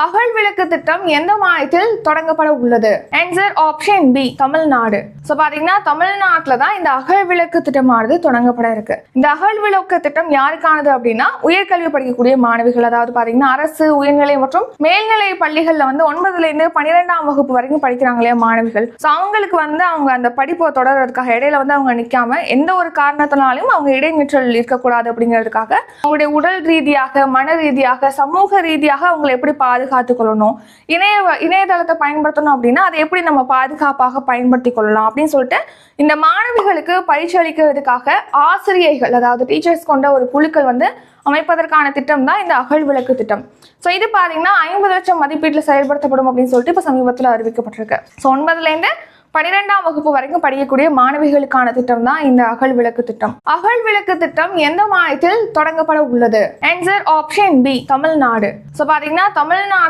அகல் விளக்கு திட்டம் எந்த மாநிலத்தில் தொடங்கப்பட உள்ளது? Answer option B, Tamil Nadu. So பாத்தீங்கன்னா தமிழ்நாட்டுல தான் இந்த அகல் விளக்கு திட்டமானது தொடங்கப்பட இருக்கு. இந்த அகல் விளக்கு திட்டம் யாருக்கானது அப்படின்னா உயர்கல்வி படிக்கக்கூடிய மாணவிகள், அதாவது பாத்தீங்கன்னா அரசு உயர்நிலை மற்றும் மேல்நிலை பள்ளிகள்ல வந்து 9ல இருந்து 12ஆம் வகுப்பு வரைக்கும் படிக்கிறாங்க இல்லையா மாணவிகள். சோ அவங்களுக்கு வந்து அவங்க அந்த படிப்பை தொடர்றதுக்காக இடையில வந்து அவங்க நிக்காம எந்த ஒரு காரணத்தினாலும் அவங்க இடைநிற்றல் இருக்கக்கூடாது அப்படிங்கிறதுக்காக அவங்களுடைய உடல் ரீதியாக, மன ரீதியாக, சமூக ரீதியாக அவங்களை எப்படி பாதுகாத்துக் கொள்ளணும், இணையதளத்தை பயன்படுத்தணும் அப்படின்னா அதை எப்படி நம்ம பாதுகாப்பாக பயன்படுத்திக் கொள்ளலாம் அப்படின்னு சொல்லிட்டு இந்த மாணவிகளுக்கு பயிற்சி அளிக்கிறதுக்காக ஆசிரியர்கள், அதாவது டீச்சர்ஸ் கொண்ட ஒரு குழுக்கள் வந்து அமைப்பதற்கான திட்டம் தான் இந்த அகல் விளக்கு திட்டம். ஸோ இது பாத்தீங்கன்னா 50 லட்சம் மதிப்பீட்டில் செயல்படுத்தப்படும் அப்படின்னு சொல்லிட்டு இப்போ சமீபத்தில் அறிவிக்கப்பட்டிருக்கு. ஸோ 9ல இருந்து 12ஆம் வகுப்பு வரைக்கும் படிக்கக்கூடிய மாணவிகளுக்கான திட்டம் தான் இந்த அகல் விளக்கு திட்டம். அகல் விளக்கு திட்டம் எந்த மாநிலத்தில் தொடங்கப்பட உள்ளது? Answer option B, Tamil Nadu. So பாத்தீங்கன்னா தமிழ்நாடு